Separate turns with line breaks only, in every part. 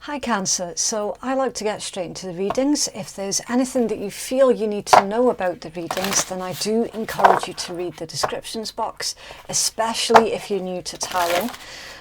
Hi Cancer, so I like to get straight into the readings. If there's anything that you feel you need to know about the readings, then I do encourage you to read the descriptions box, especially if you're new to tarot.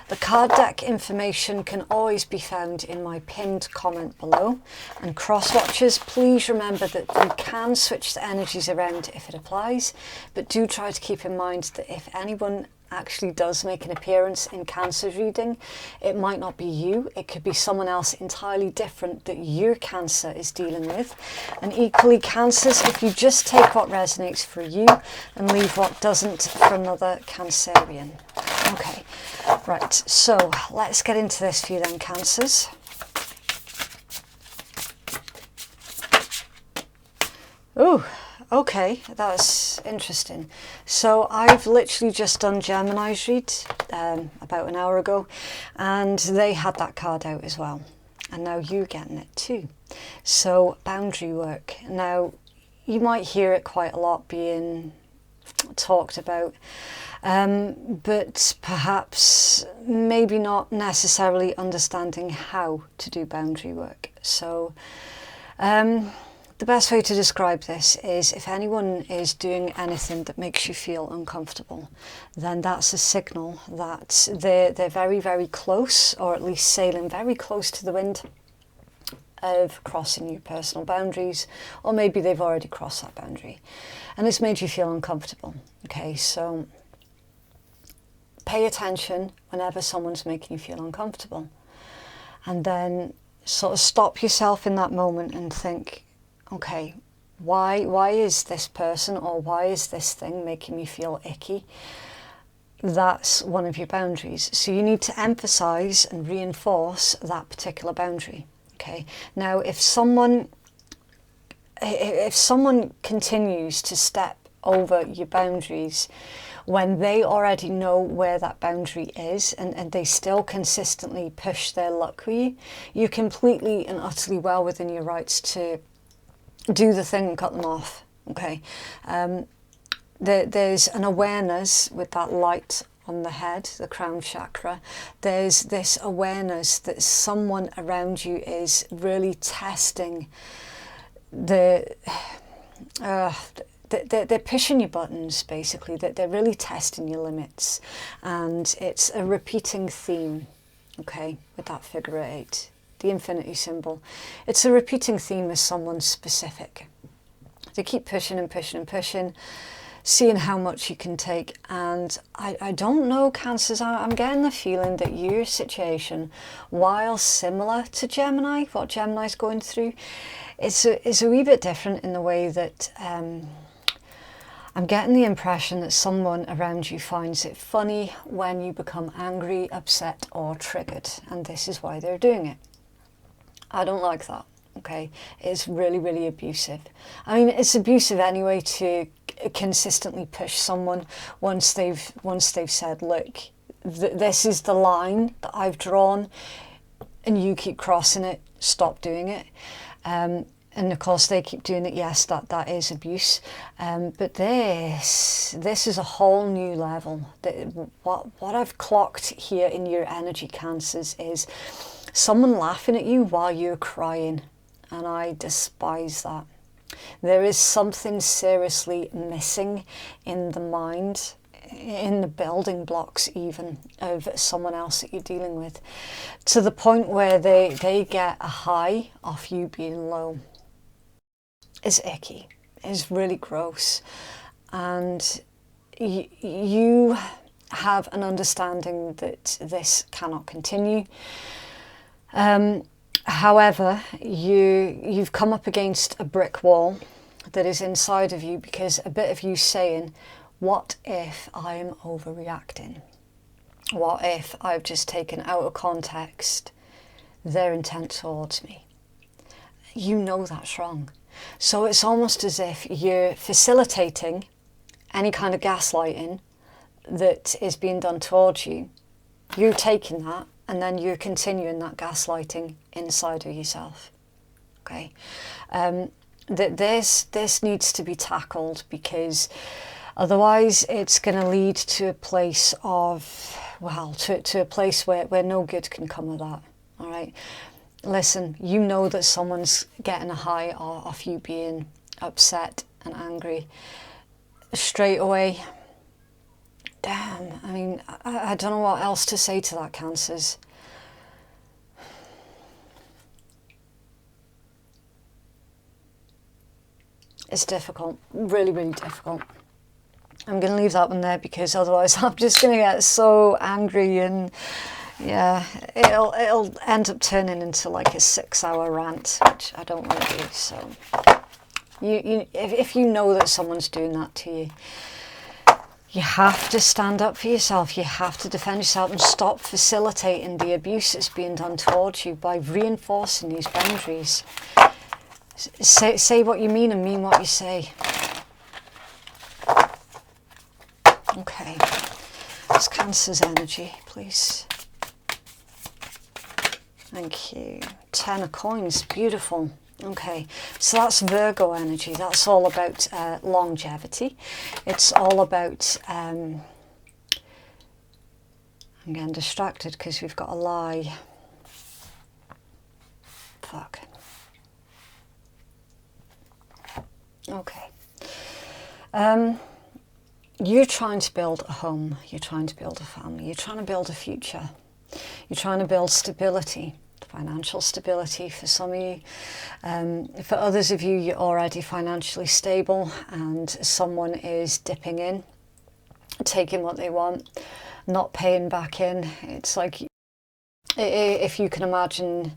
The card deck information can always be found in my pinned comment below. And cross-watchers, please remember that you can switch the energies around if it applies, but do try to keep in mind that if anyone actually does make an appearance in Cancer's reading, it might not be you, it could be someone else entirely different that your Cancer is dealing with. And equally, Cancers, if you just take what resonates for you and leave what doesn't for another Cancerian. Okay, right, so let's get into this for you then, Cancers. Ooh. Okay, that's interesting. So I've literally just done Gemini's read about an hour ago, and they had that card out as well. And now you're getting it too. So boundary work. Now, you might hear it quite a lot being talked about, but perhaps maybe not necessarily understanding how to do boundary work. So, the best way to describe this is if anyone is doing anything that makes you feel uncomfortable, then that's a signal that they're very, very close, or at least sailing very close to the wind of crossing your personal boundaries, or maybe they've already crossed that boundary and it's made you feel uncomfortable. Okay, so pay attention whenever someone's making you feel uncomfortable, and then sort of stop yourself in that moment and think, okay, why is this person or why is this thing making me feel icky? That's one of your boundaries. So you need to emphasize and reinforce that particular boundary. Okay. Now, if someone continues to step over your boundaries when they already know where that boundary is, and they still consistently push their luck with you, you're completely and utterly well within your rights to do the thing and cut them off. Okay, there's an awareness with that light on the head, the crown chakra. There's this awareness that someone around you is really testing they're pushing your buttons, basically, that they're really testing your limits, and it's a repeating theme. Okay, with that figure 8. The infinity symbol. It's a repeating theme with someone specific. They keep pushing and pushing and pushing, seeing how much you can take. And I don't know, Cancers, I'm getting the feeling that your situation, while similar to Gemini, what Gemini's going through, is a wee bit different in the way that I'm getting the impression that someone around you finds it funny when you become angry, upset or triggered, and this is why they're doing it. I don't like that, okay? It's really, really abusive. I mean, it's abusive anyway to consistently push someone once they've said, look, this is the line that I've drawn and you keep crossing it, stop doing it. And of course they keep doing it. Yes, that is abuse. But this is a whole new level. What I've clocked here in your energy, Cancers, is someone laughing at you while you're crying, and I despise that. There is something seriously missing in the mind, in the building blocks even, of someone else that you're dealing with, to the point where they get a high off you being low. It's icky. It's really gross. And you have an understanding that this cannot continue. However, you've come up against a brick wall that is inside of you, because a bit of you saying, what if I'm overreacting? What if I've just taken out of context their intent towards me? You know that's wrong. So it's almost as if you're facilitating any kind of gaslighting that is being done towards you. You're taking that, and then you're continuing that gaslighting inside of yourself. Okay, that this needs to be tackled, because otherwise it's going to lead to a place of, well, to a place where no good can come of that. All right, listen, you know that someone's getting a high off you being upset and angry straight away. Damn, I mean, I don't know what else to say to that, Cancers. It's difficult, really, really difficult. I'm going to leave that one there because otherwise I'm just going to get so angry, and yeah, it'll end up turning into like a 6-hour rant, which I don't want to do. So if you know that someone's doing that to you, you have to stand up for yourself. You have to defend yourself and stop facilitating the abuse that's being done towards you by reinforcing these boundaries. Say what you mean and mean what you say. Okay, it's Cancer's energy, please. Thank you. 10 of coins, beautiful. Okay, so that's Virgo energy. That's all about longevity. It's all about, I'm getting distracted because we've got a lie. Fuck. Okay. You're trying to build a home. You're trying to build a family. You're trying to build a future. You're trying to build stability. Financial stability for some of you. For others of you, you're already financially stable and someone is dipping in, taking what they want, not paying back in. It's like, if you can imagine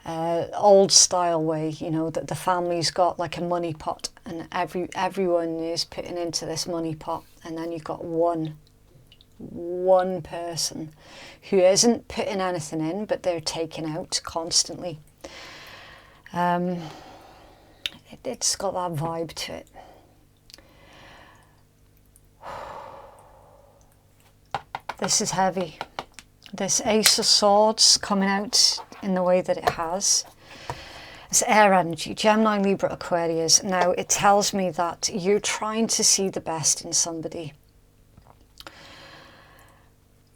old style way, you know, that the family's got like a money pot and everyone is putting into this money pot, and then you've got one person who isn't putting anything in, but they're taking out constantly. It's got that vibe to it. This is heavy. This Ace of Swords coming out in the way that it has. It's air energy, Gemini, Libra, Aquarius. Now it tells me that you're trying to see the best in somebody.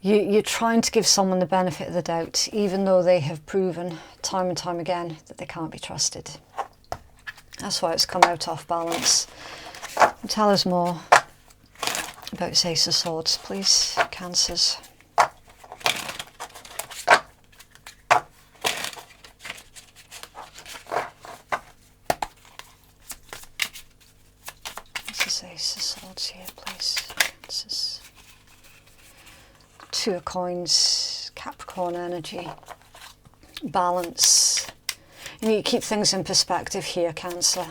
You're trying to give someone the benefit of the doubt, even though they have proven time and time again that they can't be trusted. That's why it's come out off balance. Tell us more about this Ace of Swords, please, Cancers. This is Ace of Swords here, please, Cancers. 2 of Coins, Capricorn energy, balance. You need to keep things in perspective here, Cancer.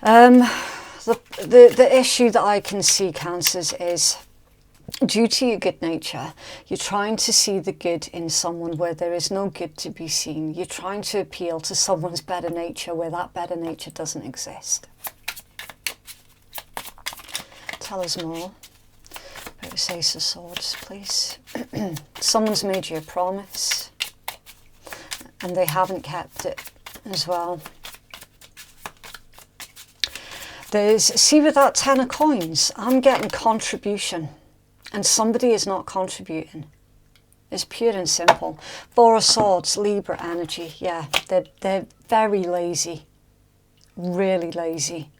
The issue that I can see, Cancers, is due to your good nature, you're trying to see the good in someone where there is no good to be seen. You're trying to appeal to someone's better nature where that better nature doesn't exist. Tell us more about this Ace of Swords, please. Someone's made you a promise and they haven't kept it as well. See, with that 10 of Coins, I'm getting contribution and somebody is not contributing. It's pure and simple. 4 of Swords, Libra energy. Yeah, they're very lazy, really lazy.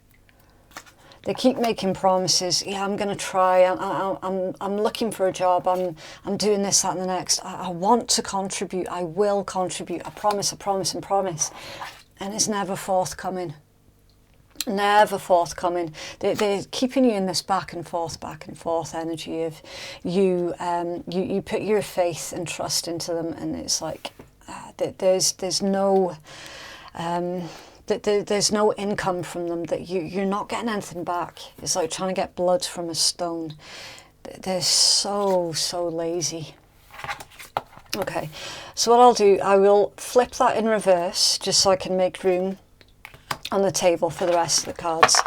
They keep making promises. Yeah, I'm going to try. I'm looking for a job. I'm doing this, that, and the next. I want to contribute. I will contribute. I promise, and promise. And it's never forthcoming. Never forthcoming. They're keeping you in this back and forth energy of you put your faith and trust into them, and it's like there's no there's no income from them, that you're not getting anything back. It's like trying to get blood from a stone. They're so lazy. Okay, so what I'll do, I will flip that in reverse just so I can make room on the table for the rest of the cards,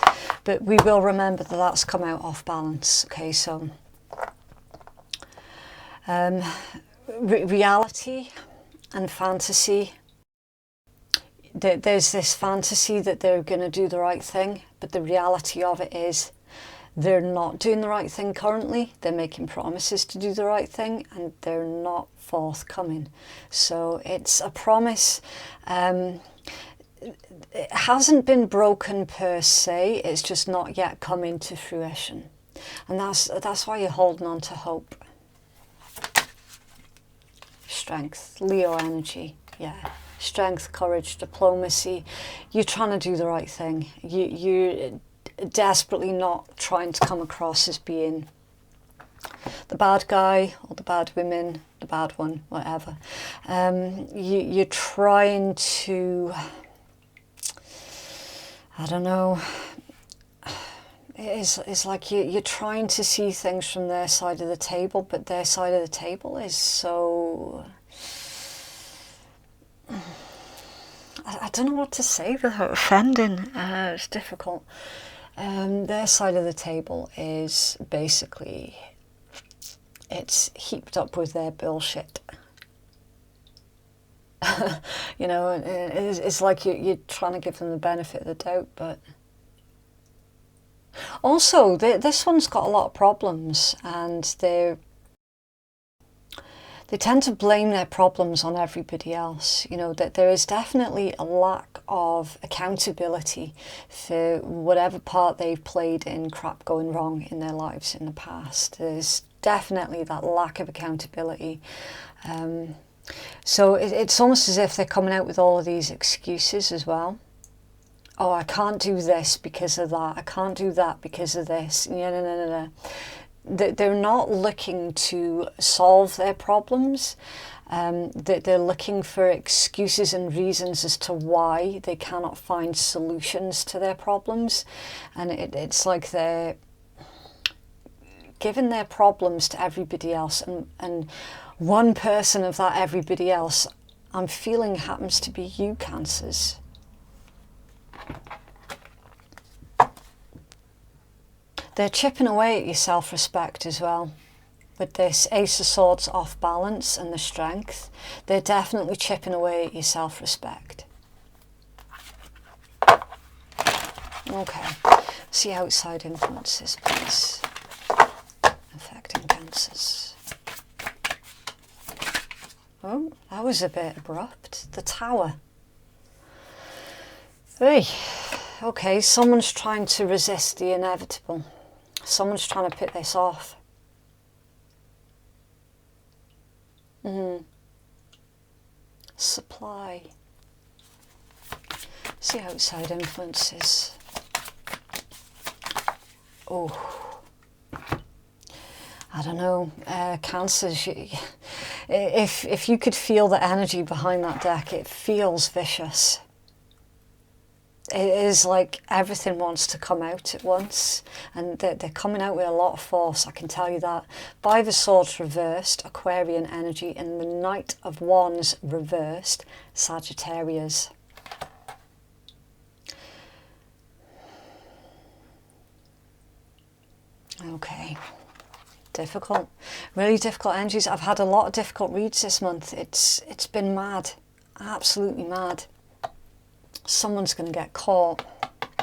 but we will remember that that's come out off balance. Okay, so reality and fantasy. There's this fantasy that they're going to do the right thing, but the reality of it is they're not doing the right thing currently. They're making promises to do the right thing and they're not forthcoming. So it's a promise. It hasn't been broken per se, it's just not yet come into fruition. And that's why you're holding on to hope. Strength, Leo energy, yeah. Strength, courage, diplomacy. You're trying to do the right thing. You're desperately not trying to come across as being the bad guy or the bad woman, the bad one, whatever. You're trying to, I don't know, it's like you're trying to see things from their side of the table, but their side of the table is so... I don't know what to say without offending. It's difficult. Their side of the table is basically, it's heaped up with their bullshit. You know, it's like you're trying to give them the benefit of the doubt, but... Also, this one's got a lot of problems, and they tend to blame their problems on everybody else. You know, that there is definitely a lack of accountability for whatever part they've played in crap going wrong in their lives in the past. There's definitely that lack of accountability. So it's almost as if they're coming out with all of these excuses as well. Oh, I can't do this because of that. I can't do that because of this. Yeah, no. They're not looking to solve their problems. They're looking for excuses and reasons as to why they cannot find solutions to their problems. And it's like they're giving their problems to everybody else. And one person of that everybody else, I'm feeling happens to be you, Cancers. They're chipping away at your self-respect as well. With this Ace of Swords off balance and the strength, they're definitely chipping away at your self-respect. Okay, see outside influences, please, affecting Cancers. Oh, that was a bit abrupt. The Tower. Hey, okay, someone's trying to resist the inevitable. Someone's trying to put this off. Supply. See outside influences. Oh, I don't know. Cancers. If you could feel the energy behind that deck, it feels vicious. It is like everything wants to come out at once, and they're coming out with a lot of force, I can tell you that. Five of Swords reversed, Aquarian energy, and the Knight of Wands reversed, Sagittarius. Okay, difficult, really difficult energies. I've had a lot of difficult reads this month. It's been mad, absolutely mad. Someone's going to get caught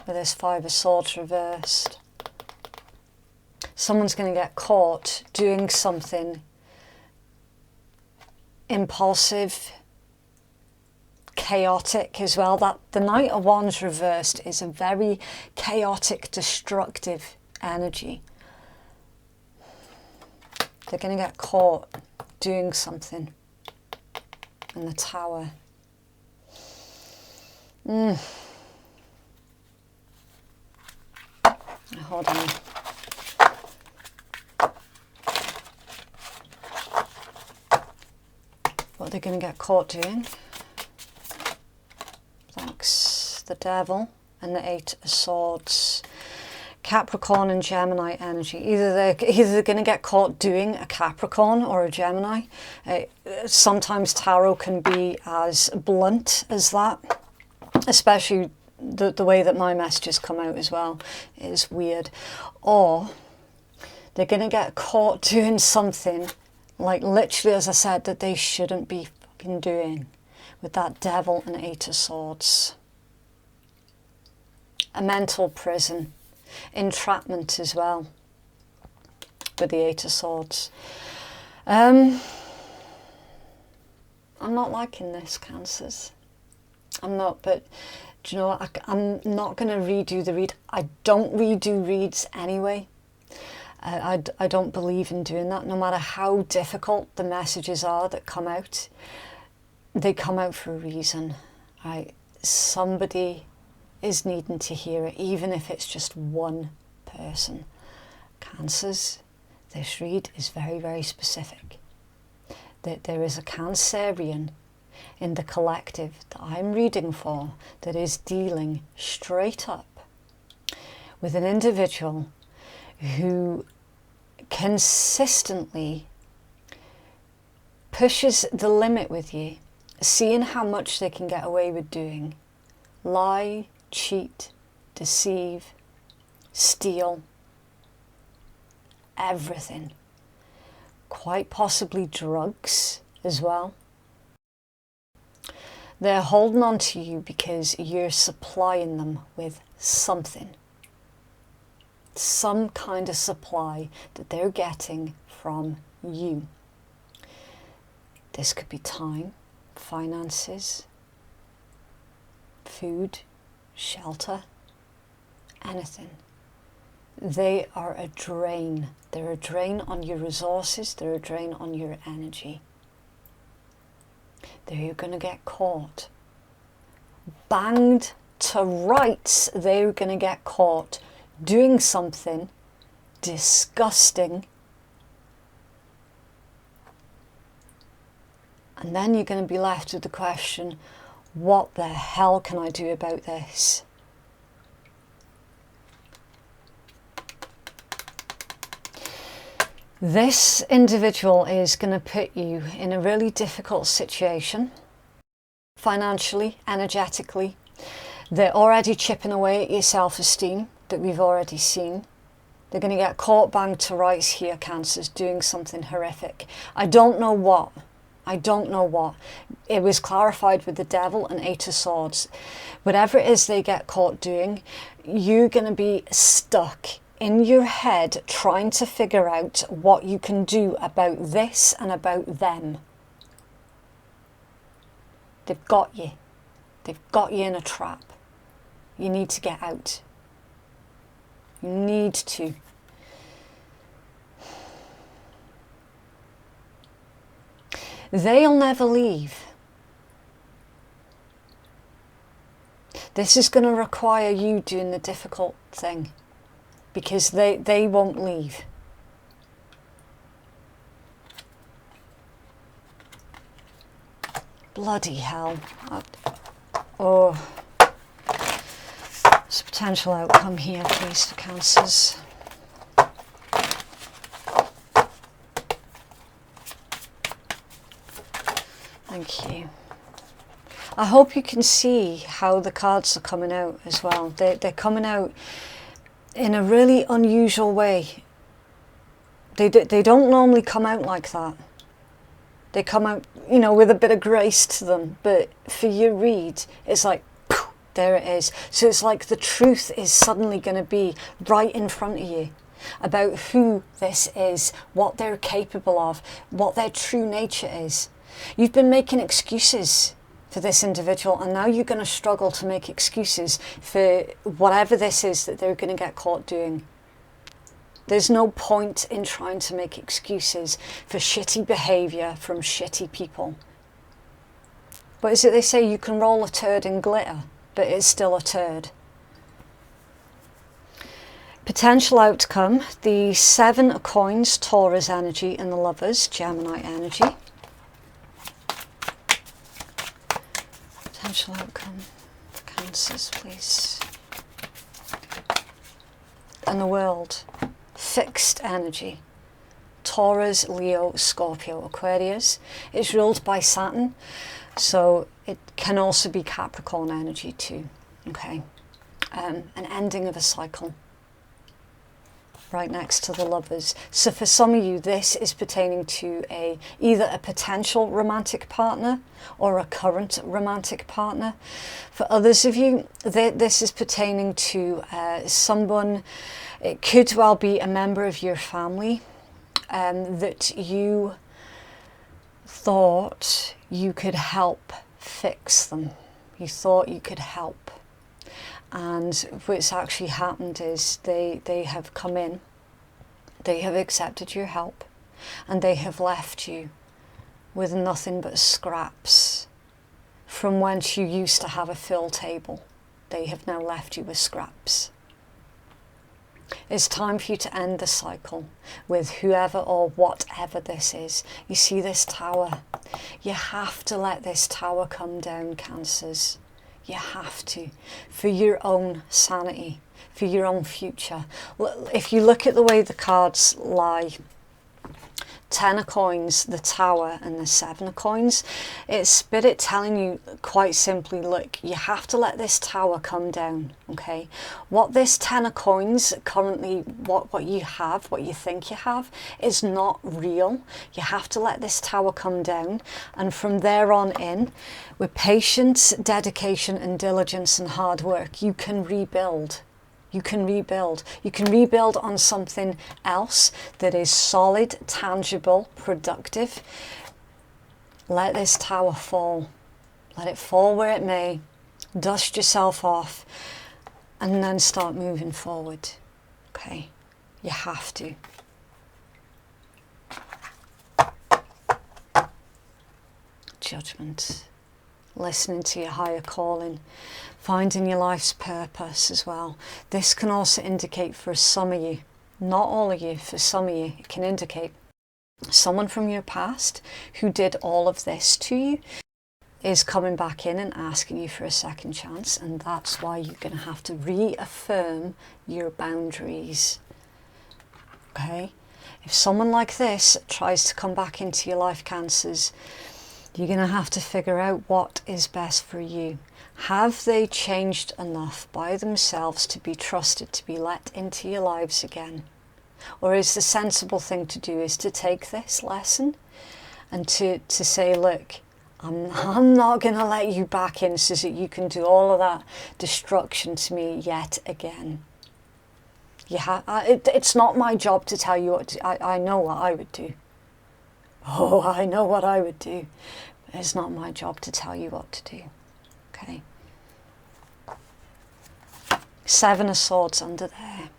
with this Five of Swords reversed. Someone's going to get caught doing something impulsive, chaotic as well. That the Knight of Wands reversed is a very chaotic, destructive energy. They're going to get caught doing something. And the Tower. Hold on. What they're going to get caught doing. Thanks. The Devil and the Eight of Swords. Capricorn and Gemini energy. Either they're going to get caught doing a Capricorn or a Gemini. Sometimes tarot can be as blunt as that. Especially the way that my messages come out as well is weird. Or they're going to get caught doing something, like literally, as I said, that they shouldn't be fucking doing, with that Devil and Eight of Swords. A mental prison. entrapment as well, with the Eight of Swords. I'm not liking this, Cancers. I'm not, but do you know what? I'm not going to redo the read. I don't redo reads anyway. I don't believe in doing that. No matter how difficult the messages are that come out, they come out for a reason. Right? Somebody is needing to hear it, even if it's just one person. Cancers, this read is very, very specific. There is a Cancerian in the collective that I'm reading for that is dealing straight up with an individual who consistently pushes the limit with you, seeing how much they can get away with doing. Lie, cheat, deceive, steal, everything. Quite possibly drugs as well. They're holding on to you because you're supplying them with something. Some kind of supply that they're getting from you. This could be time, finances, food, shelter, anything. They are a drain. They're a drain on your resources. They're a drain on your energy. They're going to get caught. Banged to rights, they're going to get caught doing something disgusting. And then you're going to be left with the question, what the hell can I do about this? This individual is going to put you in a really difficult situation, financially, energetically. They're already chipping away at your self-esteem that we've already seen. They're going to get caught banged to rights here, Cancers, doing something horrific. I don't know what. It was clarified with the Devil and Eight of Swords. Whatever it is they get caught doing, you're going to be stuck in your head trying to figure out what you can do about this and about them. They've got you. They've got you in a trap. You need to get out. You need to. They'll never leave. This is going to require you doing the difficult thing, because they won't leave. Bloody hell. Oh. There's a potential outcome here, please, for Cancers. Thank you. I hope you can see how the cards are coming out as well. They're coming out in a really unusual way. They don't normally come out like that. They come out, you know, with a bit of grace to them. But for your read, it's like, poof, there it is. So it's like the truth is suddenly going to be right in front of you about who this is, what they're capable of, what their true nature is. You've been making excuses for this individual, and now you're going to struggle to make excuses for whatever this is that they're going to get caught doing. There's no point in trying to make excuses for shitty behaviour from shitty people. What is it they say? You can roll a turd in glitter, but it's still a turd. Potential outcome, the Seven of Coins, Taurus energy, and the Lovers, Gemini energy. Potential outcome for Cancers, please. And the World, fixed energy. Taurus, Leo, Scorpio, Aquarius. It's ruled by Saturn, so it can also be Capricorn energy too. Okay, an ending of a cycle. right next to the Lovers. So for some of you, this is pertaining to either a potential romantic partner or a current romantic partner. For others of you, this is pertaining to someone. It could well be a member of your family that you thought you could help fix them. You thought you could help. And what's actually happened is they have come in, they have accepted your help, and they have left you with nothing but scraps from whence you used to have a full table. They have now left you with scraps. It's time for you to end the cycle with whoever or whatever this is. You see this tower? You have to let this tower come down, Cancers. You have to, for your own sanity, for your own future. If you look at the way the cards lie, 10 of coins, the tower, and the 7 of coins, it's Spirit telling you quite simply, look, you have to let this tower come down, okay? What this 10 of coins currently, what you have, what you think you have, is not real. You have to let this tower come down, and from there on in, with patience, dedication, and diligence and hard work, you can rebuild. You can rebuild. You can rebuild on something else that is solid, tangible, productive. Let this tower fall. Let it fall where it may. Dust yourself off and then start moving forward. Okay? You have to. Judgment. Listening to your higher calling, finding your life's purpose as well. This can also indicate for some of you, not all of you, for some of you, it can indicate someone from your past who did all of this to you is coming back in and asking you for a second chance, and that's why you're going to have to reaffirm your boundaries. Okay? If someone like this tries to come back into your life, Cancers, you're going to have to figure out what is best for you. Have they changed enough by themselves to be trusted, to be let into your lives again? Or is the sensible thing to do is to take this lesson and to say, look, I'm not going to let you back in so that you can do all of that destruction to me yet again. It's not my job to tell you what to, I know what I would do. Oh, I know what I would do. But it's not my job to tell you what to do. Okay? 7 of Swords under there.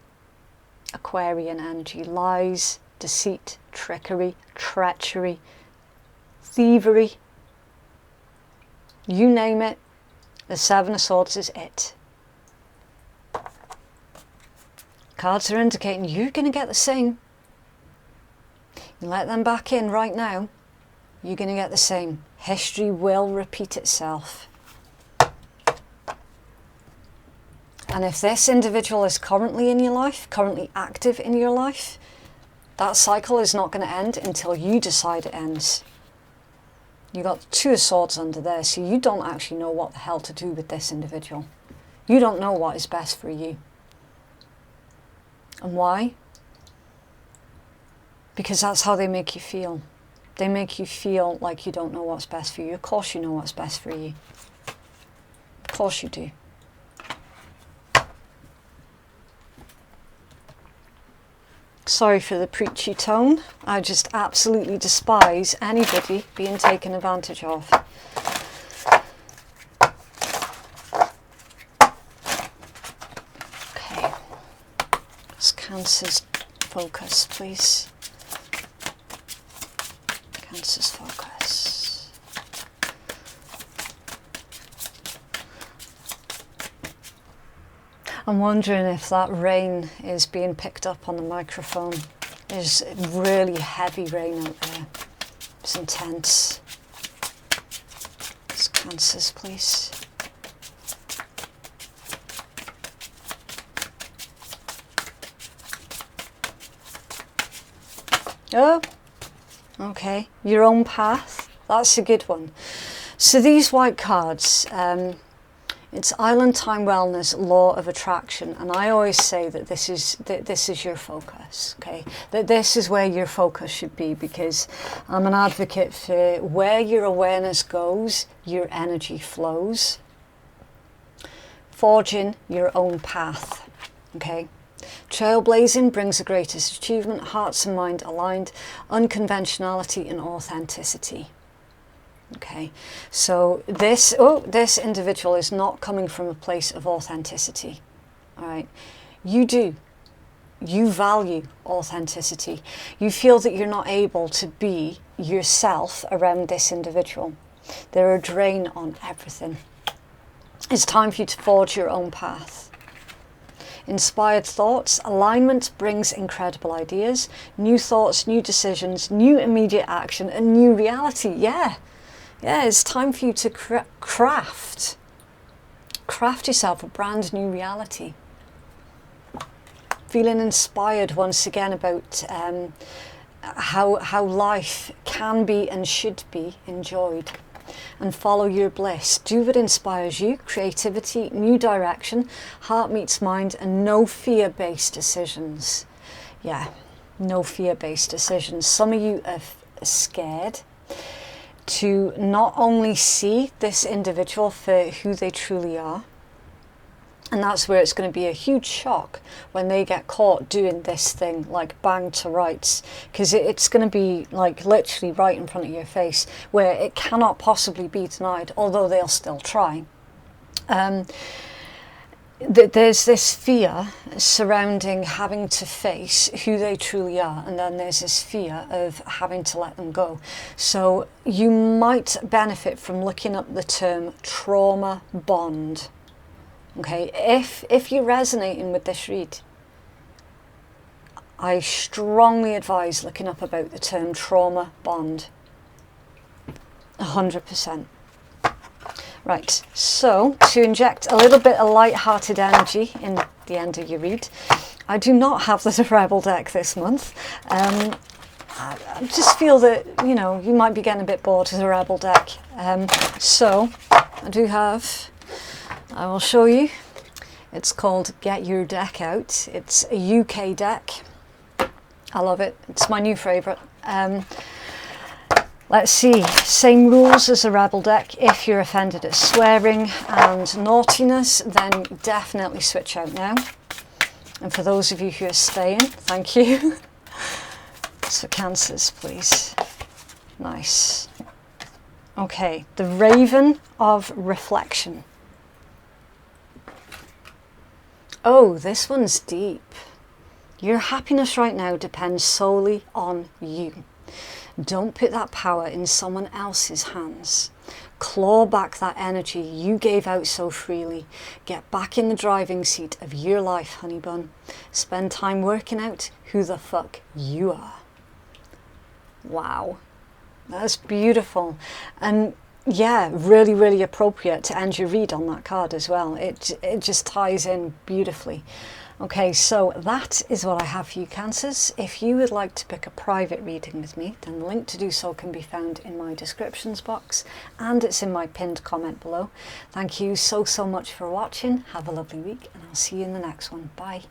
Aquarian energy. Lies, deceit, trickery, treachery, thievery. You name it. The 7 of Swords is it. Cards are indicating you're going to get the same. You let them back in right now, you're going to get the same. History will repeat itself. And if this individual is currently in your life, currently active in your life, that cycle is not going to end until you decide it ends. You got 2 of Swords under there, so you don't actually know what the hell to do with this individual. You don't know what is best for you. And why? Because that's how they make you feel. They make you feel like you don't know what's best for you. Of course you know what's best for you. Of course you do. Sorry for the preachy tone. I just absolutely despise anybody being taken advantage of. Okay. Let's Cancer's focus, please. Cancer's focus. I'm wondering if that rain is being picked up on the microphone. There's really heavy rain out there. It's intense. It's Cancers, please. Oh. Okay, your own path, that's a good one. So these white cards, It's Island Time Wellness, Law of Attraction, and I always say that this is your focus, okay? That this is where your focus should be, because I'm an advocate for where your awareness goes, your energy flows. Forging your own path, okay? Trailblazing brings the greatest achievement, hearts and mind aligned, unconventionality and authenticity. Okay, so this individual is not coming from a place of authenticity. All right, you value authenticity. You feel that you're not able to be yourself around this individual. They're a drain on everything. It's time for you to forge your own path. Inspired thoughts. Alignment brings incredible ideas, new thoughts, new decisions, new immediate action, and new reality. Yeah, it's time for you to craft yourself a brand new reality. Feeling inspired once again about how life can be and should be enjoyed. And follow your bliss. Do what inspires you. Creativity, new direction, heart meets mind, and no fear-based decisions. Yeah, no fear-based decisions. Some of you are scared to not only see this individual for who they truly are, and that's where it's going to be a huge shock when they get caught doing this thing, like bang to rights, because it's going to be like literally right in front of your face, where it cannot possibly be denied, although they'll still try. There's this fear surrounding having to face who they truly are, and then there's this fear of having to let them go. So you might benefit from looking up the term trauma bond. Okay, if you're resonating with this read, I strongly advise looking up about the term trauma bond. 100%. Right, so to inject a little bit of light-hearted energy in the end of your read, I do not have the Rebel deck this month. I just feel that, you know, you might be getting a bit bored with the Rebel deck. So I do have... I will show you. It's called Get Your Deck Out. It's a UK deck. I love it. It's my new favourite. Let's see. Same rules as a Rebel deck. If you're offended at swearing and naughtiness, then definitely switch out now. And for those of you who are staying, thank you. So Cancers, please. Nice. Okay, the Raven of Reflection. Oh, this one's deep. Your happiness right now depends solely on you. Don't put that power in someone else's hands. Claw back that energy you gave out so freely. Get back in the driving seat of your life, honey bun. Spend time working out who the fuck you are. Wow, that's beautiful. And yeah, really, really appropriate to end your read on that card as well. It just ties in beautifully. Okay, so that is what I have for you, Cancers. If you would like to book a private reading with me, then the link to do so can be found in my descriptions box, and it's in my pinned comment below. Thank you so much for watching. Have a lovely week, and I'll see you in the next one. Bye.